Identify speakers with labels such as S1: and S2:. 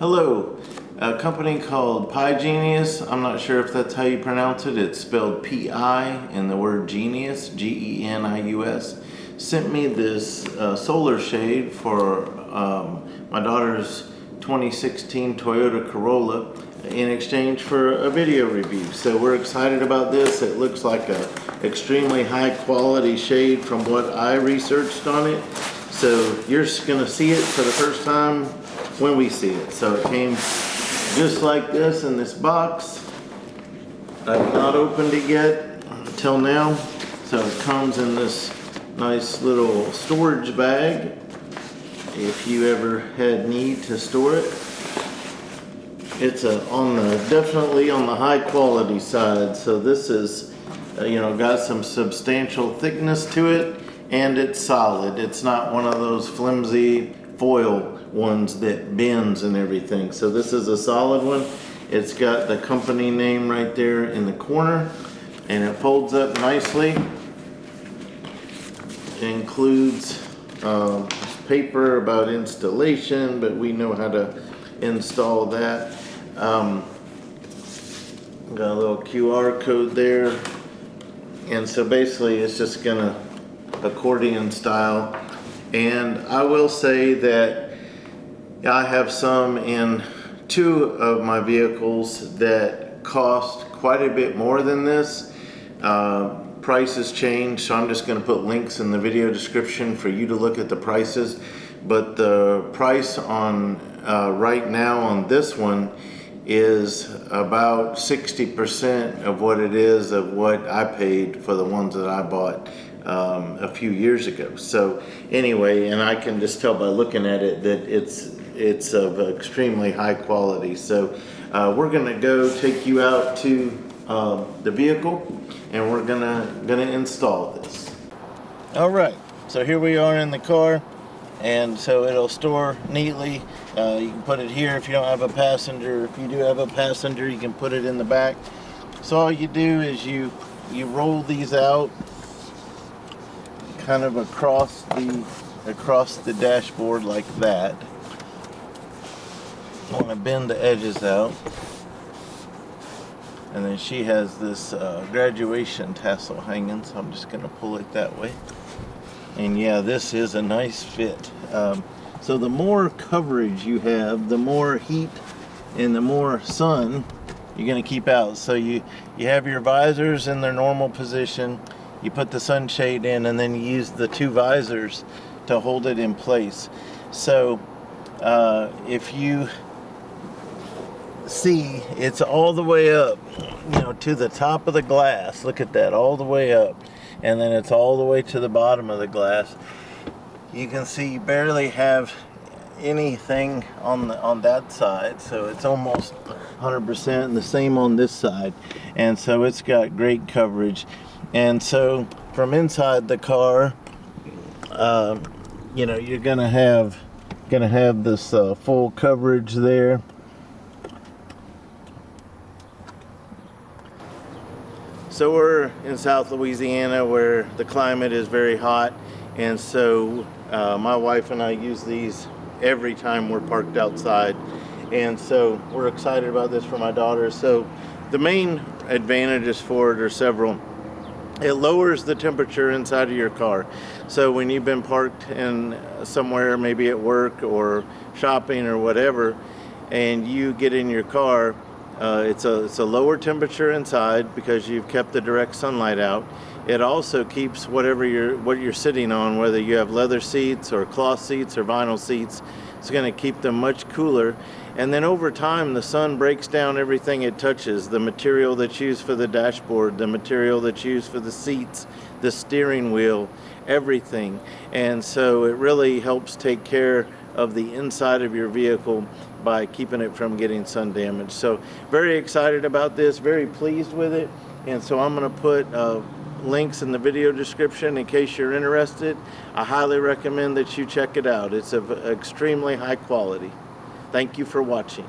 S1: Hello, a company called Pigenius. I'm not sure if that's how you pronounce it. It's spelled P-I and the word genius, G-E-N-I-U-S. Sent me this solar shade for my daughter's 2016 Toyota Corolla in exchange for a video review. So we're excited about this. It looks like a extremely high quality shade from what I researched on it. So you're just gonna see it for the first time when we see it. So it came just like this in this box. I've not opened it yet until now. So it comes in this nice little storage bag if you ever had need to store it. It's definitely on the high quality side. So this is got some substantial thickness to it, and it's solid. It's not one of those flimsy foil ones that bends and everything. So this is a solid one. It's got the company name right there in the corner, and it folds up nicely. It includes paper about installation, but we know how to install that. Got a little QR code there, and so basically it's just gonna accordion style. And I will say that I have some in two of my vehicles that cost quite a bit more than this. Prices change, so I'm just going to put links in the video description for you to look at the prices. But the price on right now on this one is about 60% of what it is of what I paid for the ones that I bought a few years ago. So anyway, and I can just tell by looking at it that it's of extremely high quality. So we're gonna go take you out to the vehicle, and we're gonna install this. All right, so here we are in the car, and so it'll store neatly. You can put it here if you don't have a passenger. If you do have a passenger, you can put it in the back. So all you do is you roll these out kind of across the dashboard like that. I want to bend the edges out. And then she has this graduation tassel hanging, so I'm just going to pull it that way. And yeah, this is a nice fit. So the more coverage you have, the more heat and the more sun you're going to keep out. So you have your visors in their normal position. You put the sunshade in, and then you use the two visors to hold it in place. So if you see, it's all the way up, to the top of the glass. Look at that, all the way up. And then it's all the way to the bottom of the glass. You can see you barely have anything on that side, so it's almost 100%, and the same on this side. And so it's got great coverage. And so from inside the car, you're gonna have this full coverage there. So we're in South Louisiana, where the climate is very hot, and so my wife and I use these every time we're parked outside, and so we're excited about this for my daughter. So the main advantages for it are several. It lowers the temperature inside of your car. So when you've been parked in somewhere, maybe at work or shopping or whatever, and you get in your car, it's a lower temperature inside because you've kept the direct sunlight out. It also keeps what you're sitting on, whether you have leather seats or cloth seats or vinyl seats, it's going to keep them much cooler. And then over time, the sun breaks down everything it touches, the material that's used for the dashboard, the material that's used for the seats, the steering wheel, everything. And so it really helps take care of the inside of your vehicle by keeping it from getting sun damage. So very excited about this, very pleased with it. And so I'm going to put links in the video description in case you're interested. I highly recommend that you check it out. It's of extremely high quality. Thank you for watching.